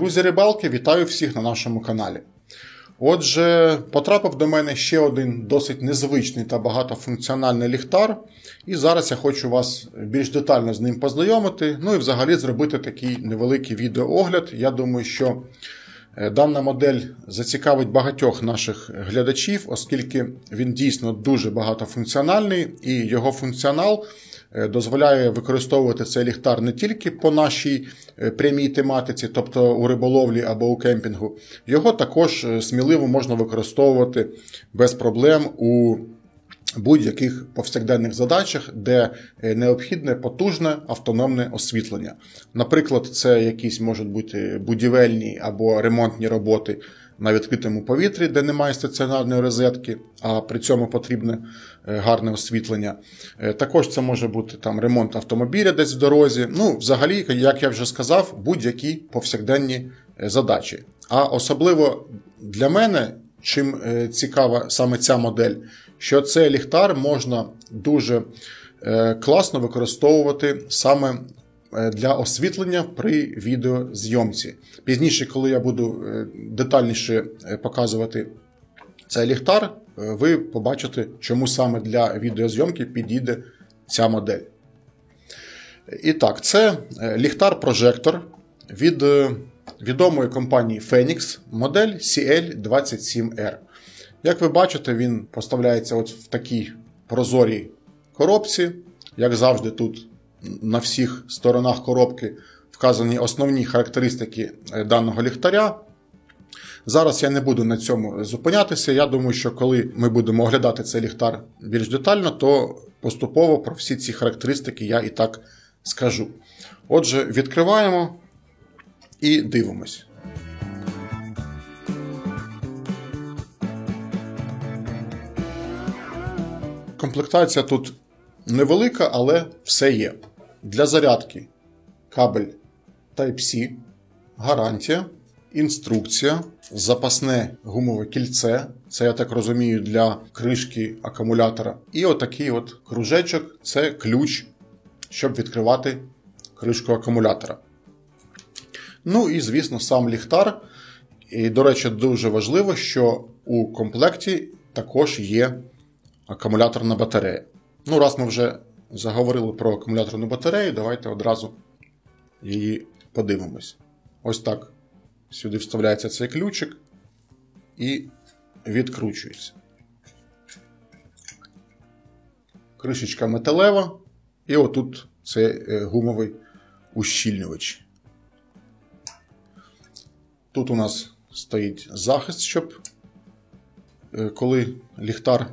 Друзі рибалки, вітаю всіх на нашому каналі. Отже, потрапив до мене ще один досить незвичний та багатофункціональний ліхтар. І зараз я хочу вас більш детально з ним познайомити, ну і взагалі зробити такий невеликий відеоогляд. Я думаю, що дана модель зацікавить багатьох наших глядачів, оскільки він дійсно дуже багатофункціональний і його функціонал дозволяє використовувати цей ліхтар не тільки по нашій прямій тематиці, тобто у риболовлі або у кемпінгу. Його також сміливо можна використовувати без проблем у будь-яких повсякденних задачах, де необхідне потужне автономне освітлення. Наприклад, це якісь можуть бути будівельні або ремонтні роботи на відкритому повітрі, де немає стаціонарної розетки, а при цьому потрібне гарне освітлення. Також це може бути там ремонт автомобіля десь в дорозі. Ну, взагалі, як я вже сказав, будь-які повсякденні задачі. А особливо для мене, чим цікава саме ця модель, що цей ліхтар можна дуже класно використовувати саме для освітлення при відеозйомці. Пізніше, коли я буду детальніше показувати цей ліхтар, ви побачите, чому саме для відеозйомки підійде ця модель. І так, це ліхтар-прожектор від відомої компанії Phenix, модель CL27R. Як ви бачите, він поставляється от в такій прозорій коробці. Як завжди, тут на всіх сторонах коробки вказані основні характеристики даного ліхтаря. Зараз я не буду на цьому зупинятися. Я думаю, що коли ми будемо оглядати цей ліхтар більш детально, то поступово про всі ці характеристики я і так скажу. Отже, відкриваємо і дивимось. Комплектація тут невелика, але все є. Для зарядки кабель Type-C, гарантія, інструкція, запасне гумове кільце, це, я так розумію, для кришки акумулятора. І отакий от кружечок, це ключ, щоб відкривати кришку акумулятора. Ну і, звісно, сам ліхтар. І, до речі, дуже важливо, що у комплекті також є акумуляторна батарея. Ну, раз ми вже заговорили про акумуляторну батарею, давайте одразу її подивимось. Ось так сюди вставляється цей ключик і відкручується. Кришечка металева і отут це гумовий ущільнювач. Тут у нас стоїть захист, щоб коли ліхтар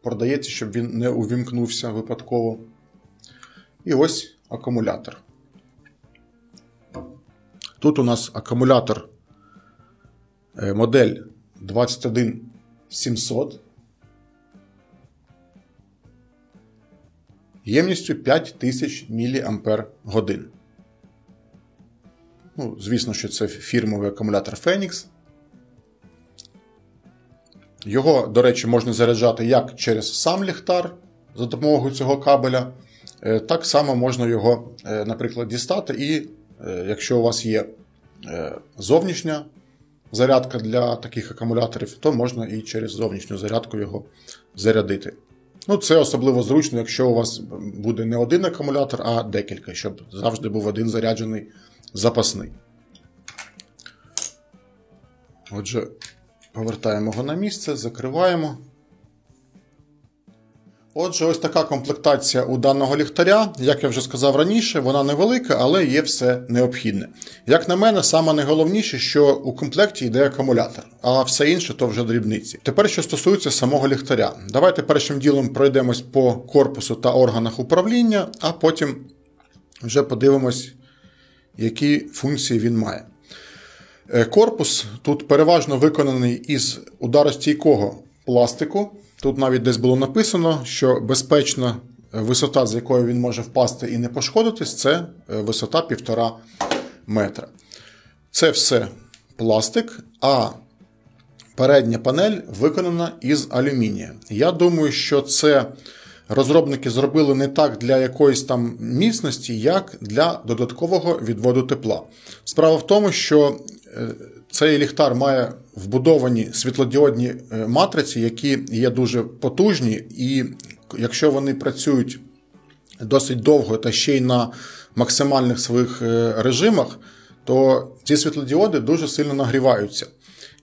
продається, щоб він не увімкнувся випадково. І ось акумулятор. Тут у нас акумулятор модель 21700 ємністю 5000 мАч. Ну, звісно, що це фірмовий акумулятор Phenix. Його, до речі, можна заряджати як через сам ліхтар за допомогою цього кабеля, так само можна його, наприклад, дістати і, якщо у вас є зовнішня зарядка для таких акумуляторів, то можна і через зовнішню зарядку його зарядити. Ну, це особливо зручно, якщо у вас буде не один акумулятор, а декілька, щоб завжди був один заряджений запасний. Отже, повертаємо його на місце, закриваємо. Отже, ось така комплектація у даного ліхтаря. Як я вже сказав раніше, вона невелика, але є все необхідне. Як на мене, саме найголовніше, що у комплекті йде акумулятор, а все інше то вже дрібниці. Тепер, що стосується самого ліхтаря. Давайте першим ділом пройдемось по корпусу та органах управління, а потім вже подивимось, які функції він має. Корпус тут переважно виконаний із ударостійкого пластику. Тут навіть десь було написано, що безпечна висота, з якої він може впасти і не пошкодитись, це висота 1,5 метра. Це все пластик, а передня панель виконана із алюмінія. Я думаю, що це розробники зробили не так для якоїсь там міцності, як для додаткового відводу тепла. Справа в тому, що цей ліхтар має вбудовані світлодіодні матриці, які є дуже потужні, і якщо вони працюють досить довго та ще й на максимальних своїх режимах, то ці світлодіоди дуже сильно нагріваються.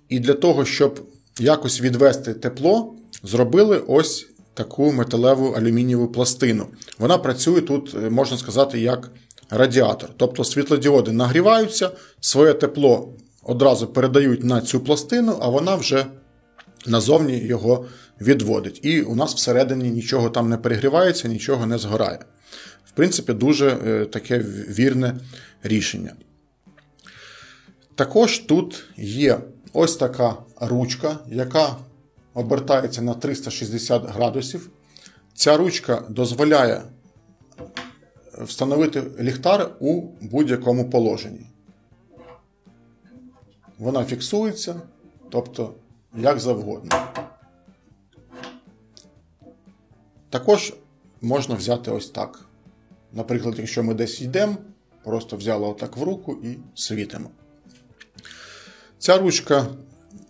І для того, щоб якось відвести тепло, зробили ось таку металеву алюмінієву пластину. Вона працює тут, можна сказати, як радіатор. Тобто світлодіоди нагріваються, своє тепло одразу передають на цю пластину, а вона вже назовні його відводить. І у нас всередині нічого там не перегрівається, нічого не згорає. В принципі, дуже таке вірне рішення. Також тут є ось така ручка, яка обертається на 360 градусів. Ця ручка дозволяє встановити ліхтар у будь-якому положенні. Вона фіксується, тобто як завгодно. Також можна взяти ось так. Наприклад, якщо ми десь йдемо, просто взяли отак в руку і світимо. Ця ручка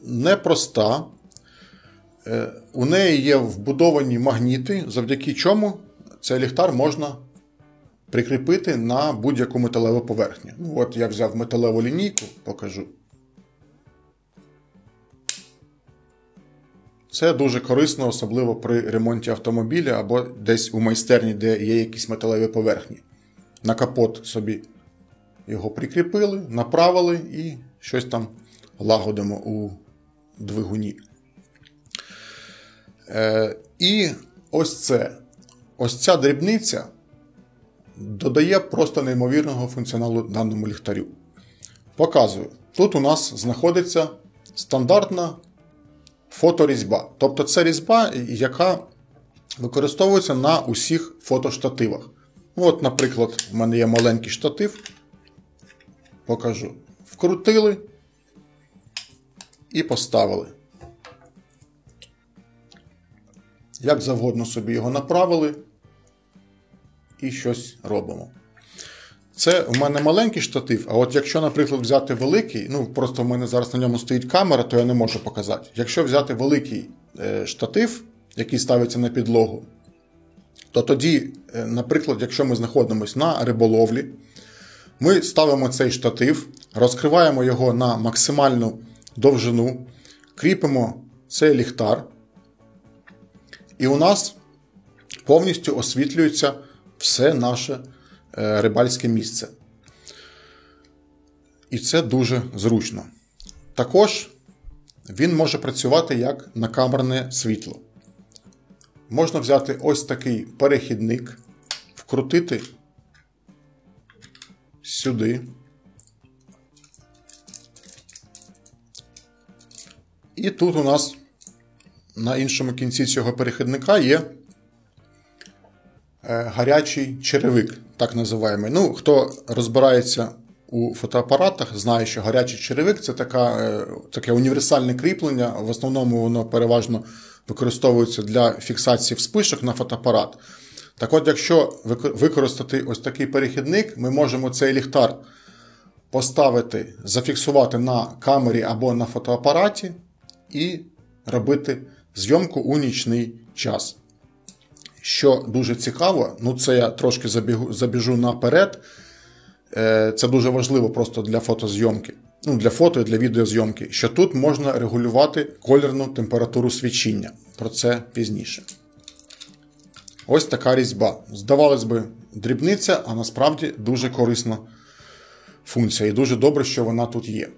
непроста. У неї є вбудовані магніти, завдяки чому цей ліхтар можна прикріпити на будь-яку металеву поверхню. От я взяв металеву лінійку, покажу. Це дуже корисно, особливо при ремонті автомобіля або десь у майстерні, де є якісь металеві поверхні. На капот собі його прикріпили, направили і щось там лагодимо у двигуні. І ось ця дрібниця додає просто неймовірного функціоналу даному ліхтарю. Показую. Тут у нас знаходиться стандартна фоторізьба. Тобто це різьба, яка використовується на усіх фотоштативах. От, наприклад, в мене є маленький штатив. Покажу. Вкрутили і поставили. Як завгодно собі його направили і щось робимо. Це в мене маленький штатив, а от якщо, наприклад, взяти великий, просто в мене зараз на ньому стоїть камера, то я не можу показати. Якщо взяти великий штатив, який ставиться на підлогу, то тоді, наприклад, якщо ми знаходимося на риболовлі, ми ставимо цей штатив, розкриваємо його на максимальну довжину, кріпимо цей ліхтар, і у нас повністю освітлюється все наше рибальське місце. І це дуже зручно. Також він може працювати як накамерне світло. Можна взяти ось такий перехідник, вкрутити сюди. І тут у нас на іншому кінці цього перехідника є гарячий черевик, так називаємо. Хто розбирається у фотоапаратах, знає, що гарячий черевик – це таке універсальне кріплення. В основному воно переважно використовується для фіксації вспишок на фотоапарат. Так от, якщо використати ось такий перехідник, ми можемо цей ліхтар поставити, зафіксувати на камері або на фотоапараті і робити зйомку у нічний час. Що дуже цікаво, це я трошки забіжу наперед, це дуже важливо просто для фотозйомки, для фото і для відеозйомки, що тут можна регулювати кольорну температуру свічіння. Про це пізніше. Ось така різьба. Здавалось би, дрібниця, а насправді дуже корисна функція. І дуже добре, що вона тут є.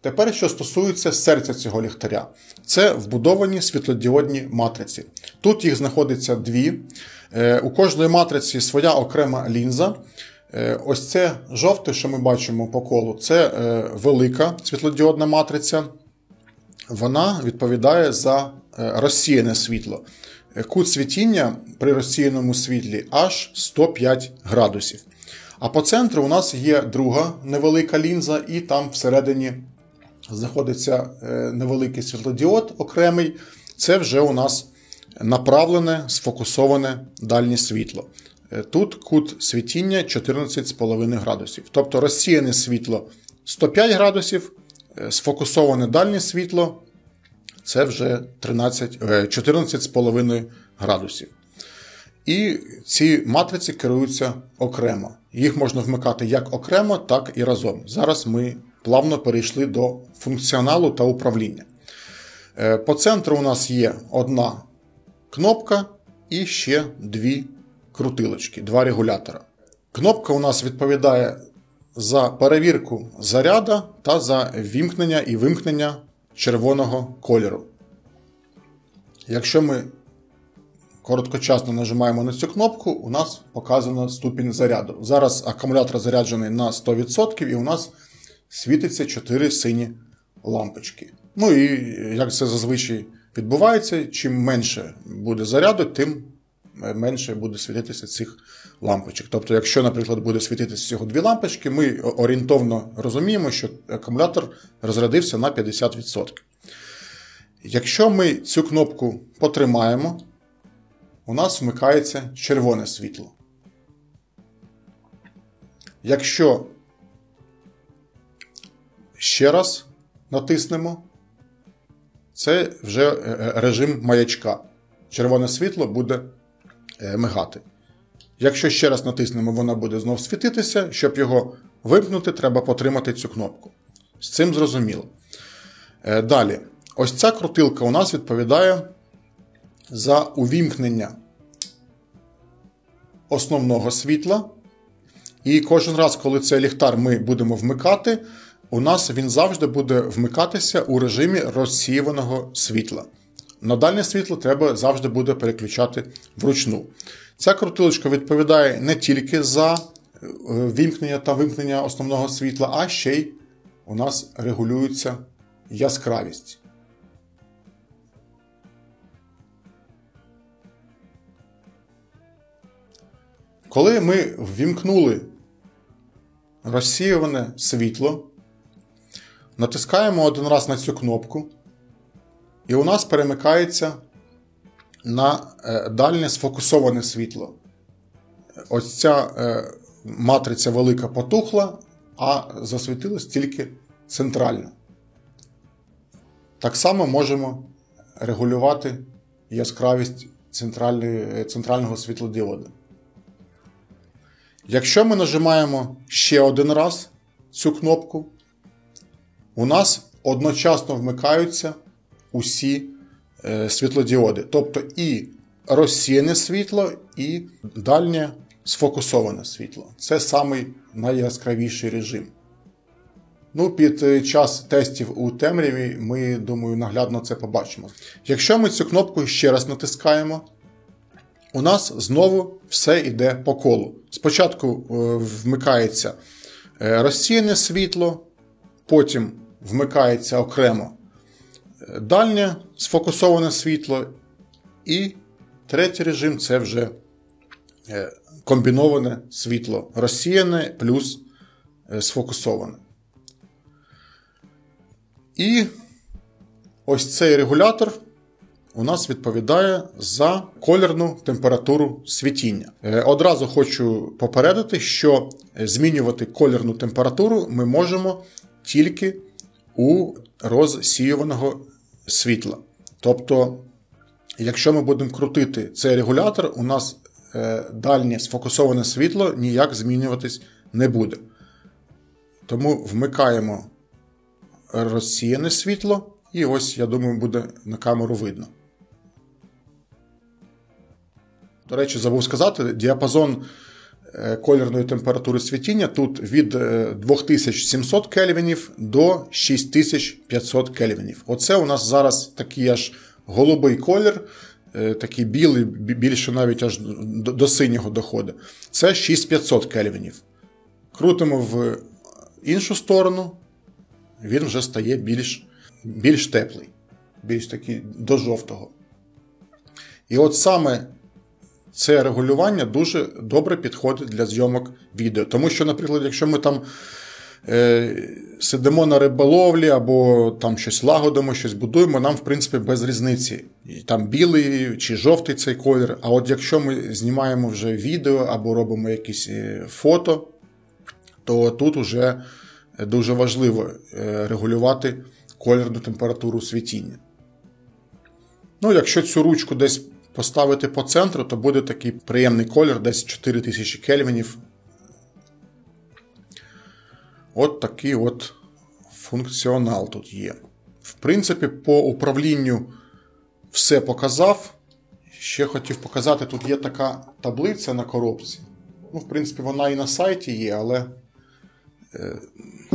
Тепер, що стосується серця цього ліхтаря. Це вбудовані світлодіодні матриці. Тут їх знаходиться дві. У кожної матриці своя окрема лінза. Ось це жовте, що ми бачимо по колу, це велика світлодіодна матриця. Вона відповідає за розсіяне світло. Кут світіння при розсіяному світлі аж 105 градусів. А по центру у нас є друга невелика лінза, і там всередині знаходиться невеликий світлодіод окремий. Це вже у нас направлене, сфокусоване дальнє світло. Тут кут світіння 14,5 градусів. Тобто розсіяне світло 105 градусів, сфокусоване дальнє світло – це вже 14,5 градусів. І ці матриці керуються окремо. Їх можна вмикати як окремо, так і разом. Зараз ми плавно перейшли до функціоналу та управління. По центру у нас є одна кнопка і ще дві крутилочки, два регулятора. Кнопка у нас відповідає за перевірку заряду та за вімкнення і вимкнення червоного кольору. Якщо ми короткочасно нажимаємо на цю кнопку, у нас показано ступінь заряду. Зараз акумулятор заряджений на 100% і у нас світиться 4 сині лампочки. Ну і як це зазвичай відбувається, чим менше буде заряду, тим менше буде світитися цих лампочок. Тобто, якщо, наприклад, буде світитися всього 2 лампочки, ми орієнтовно розуміємо, що акумулятор розрядився на 50%. Якщо ми цю кнопку потримаємо, у нас вмикається червоне світло. Якщо ще раз натиснемо, це вже режим маячка. Червоне світло буде мигати. Якщо ще раз натиснемо, воно буде знов світитися. Щоб його вимкнути, треба потримати цю кнопку. З цим зрозуміло. Далі. Ось ця крутилка у нас відповідає за увімкнення основного світла. І кожен раз, коли цей ліхтар ми будемо вмикати, у нас він завжди буде вмикатися у режимі розсіюваного світла. На дальнє світло треба завжди буде переключати вручну. Ця крутилочка відповідає не тільки за вімкнення та вимкнення основного світла, а ще й у нас регулюється яскравість. Коли ми ввімкнули розсіюване світло, натискаємо один раз на цю кнопку, і у нас перемикається на дальнє сфокусоване світло. Ось ця матриця велика потухла, а засвітилась тільки центральна. Так само можемо регулювати яскравість центрального світлодіода. Якщо ми нажимаємо ще один раз цю кнопку, у нас одночасно вмикаються усі світлодіоди. Тобто і розсіяне світло, і дальнє сфокусоване світло. Це самий найяскравіший режим. Ну, під час тестів у темряві ми, думаю, наглядно це побачимо. Якщо ми цю кнопку ще раз натискаємо, у нас знову все йде по колу. Спочатку вмикається розсіяне світло, потім вмикається окремо дальнє сфокусоване світло, і третій режим – це вже комбіноване світло, розсіяне плюс сфокусоване. І ось цей регулятор у нас відповідає за колірну температуру світіння. Одразу хочу попередити, що змінювати колірну температуру ми можемо тільки у розсіюваного світла. Тобто, якщо ми будемо крутити цей регулятор, у нас дальнє сфокусоване світло ніяк змінюватись не буде. Тому вмикаємо розсіяне світло, і ось, я думаю, буде на камеру видно. До речі, забув сказати, діапазон колірної температури світіння тут від 2700 кельвінів до 6500 кельвінів. Оце у нас зараз такий аж голубий колір, такий білий, більше навіть аж до синього доходить. Це 6500 кельвінів. Крутимо в іншу сторону, він вже стає більш теплий, більш такий до жовтого. І от саме це регулювання дуже добре підходить для зйомок відео. Тому що, наприклад, якщо ми там сидимо на риболовлі або там щось лагодимо, щось будуємо, нам, в принципі, без різниці. Там білий чи жовтий цей колір. А от якщо ми знімаємо вже відео або робимо якісь фото, то тут уже дуже важливо регулювати колірну температуру світіння. Ну, якщо цю ручку десь поставити по центру, то буде такий приємний колір, десь 4000 кельвінів. От такий от функціонал тут є. В принципі, по управлінню все показав. Ще хотів показати, тут є така таблиця на коробці. Ну, в принципі, вона і на сайті є, але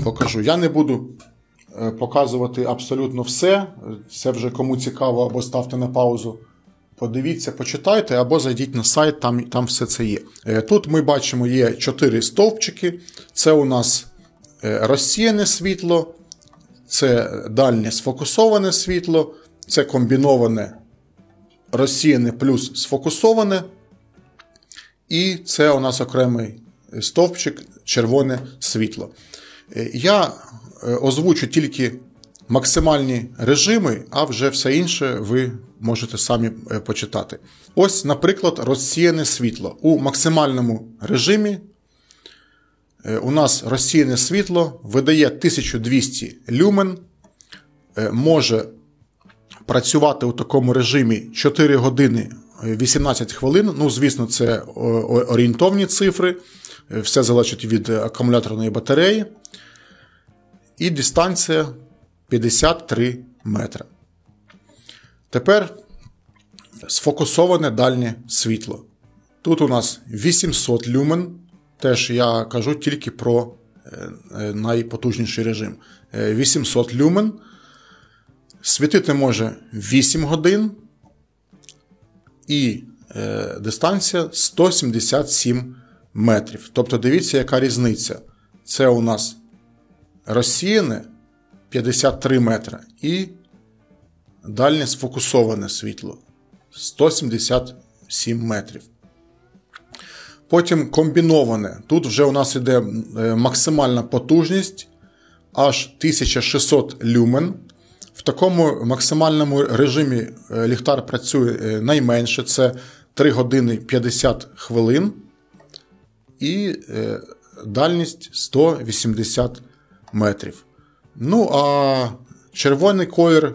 покажу. Я не буду показувати абсолютно все. Це вже кому цікаво, або ставте на паузу. Подивіться, почитайте, або зайдіть на сайт, там все це є. Тут ми бачимо, є 4 стовпчики. Це у нас розсіяне світло, це дальнє сфокусоване світло, це комбіноване розсіяне плюс сфокусоване. І це у нас окремий стовпчик червоне світло. Я озвучу тільки максимальні режими, а вже все інше ви можете самі почитати. Ось, наприклад, розсіяне світло. У максимальному режимі у нас розсіяне світло видає 1200 люмен, може працювати у такому режимі 4 години 18 хвилин. Ну, звісно, це орієнтовні цифри, все залежить від акумуляторної батареї. І дистанція 53 метри. Тепер сфокусоване дальнє світло. Тут у нас 800 люмен. Теж я кажу тільки про найпотужніший режим. 800 люмен. Світити може 8 годин. І дистанція 177 метрів. Тобто дивіться, яка різниця. Це у нас розсіяне 53 метри і дальнє сфокусоване світло 177 метрів. Потім комбіноване. Тут вже у нас йде максимальна потужність аж 1600 люмен. В такому максимальному режимі ліхтар працює найменше, це 3 години 50 хвилин і дальність 180 метрів. Ну, а червоний колір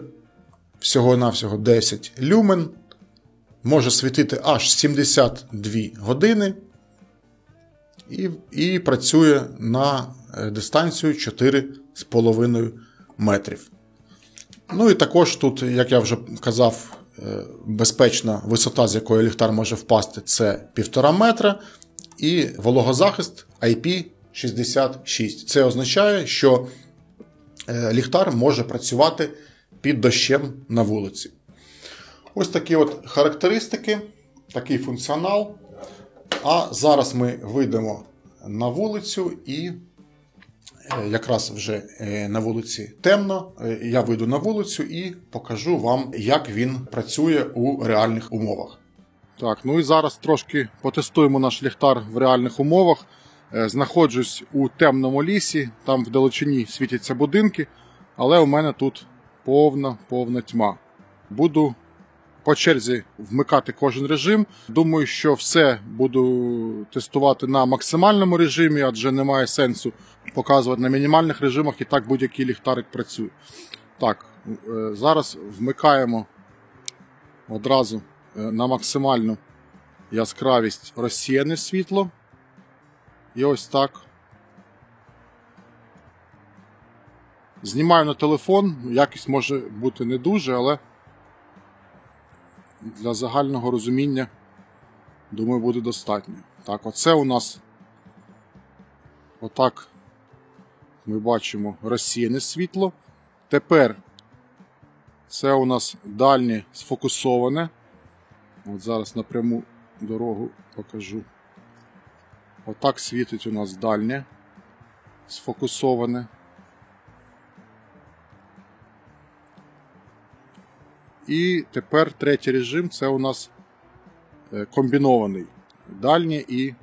всього-навсього 10 люмен, може світити аж 72 години і працює на дистанцію 4,5 метрів. Ну і також тут, як я вже казав, безпечна висота, з якої ліхтар може впасти, це 1,5 метра, і вологозахист IP66. Це означає, що ліхтар може працювати під дощем на вулиці. Ось такі от характеристики, такий функціонал. А зараз ми вийдемо на вулицю і якраз вже на вулиці темно. Я вийду на вулицю і покажу вам, як він працює у реальних умовах. Так, ну і зараз трошки потестуємо наш ліхтар в реальних умовах. Знаходжусь у темному лісі, там вдалечині світяться будинки, але у мене тут повна тьма. Буду по черзі вмикати кожен режим. Думаю, що все буду тестувати на максимальному режимі, адже немає сенсу показувати на мінімальних режимах, і так будь-який ліхтарик працює. Так, зараз вмикаємо одразу на максимальну яскравість розсіяне світло. І ось так. Знімаю на телефон, якість може бути не дуже, але для загального розуміння, думаю, буде достатньо. Так, оце у нас отак ми бачимо розсіяне світло. Тепер це у нас дальнє сфокусоване. От зараз напряму дорогу покажу. Отак світить у нас дальнє сфокусоване. І тепер третій режим, це у нас комбінований. Дальнє і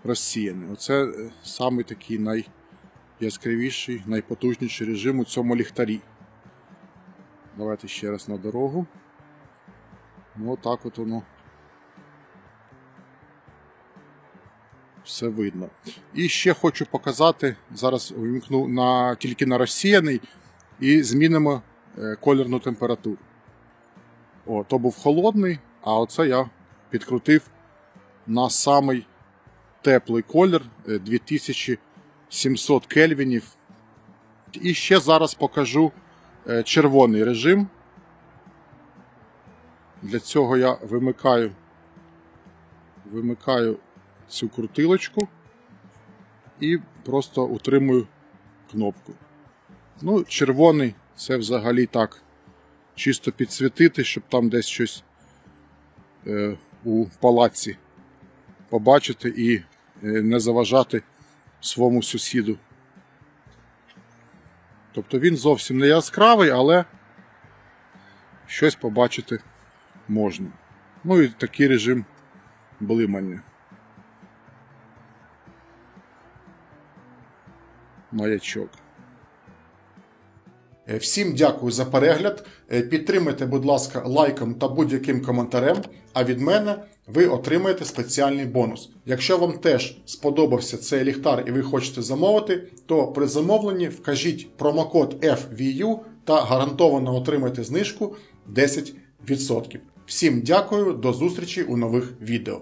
розсіяне. Оце саме такий найяскравіший, найпотужніший режим у цьому ліхтарі. Давайте ще раз на дорогу. Ну, отак от воно все видно. І ще хочу показати, зараз вимкну тільки на розсіяний і змінимо колірну температуру. То був холодний, а оце я підкрутив на самий теплий колір 2700 кельвінів. І ще зараз покажу червоний режим. Для цього я вимикаю цю крутилочку і просто утримую кнопку. Червоний — це взагалі так, чисто підсвітити, щоб там десь щось у палаці побачити і не заважати своєму сусіду. Тобто він зовсім не яскравий, але щось побачити можна. І такий режим блимання. Маячок. Всім дякую за перегляд. Підтримайте, будь ласка, лайком та будь-яким коментарем, а від мене ви отримаєте спеціальний бонус. Якщо вам теж сподобався цей ліхтар і ви хочете замовити, то при замовленні вкажіть промокод FVU та гарантовано отримайте знижку 10%. Всім дякую, до зустрічі у нових відео.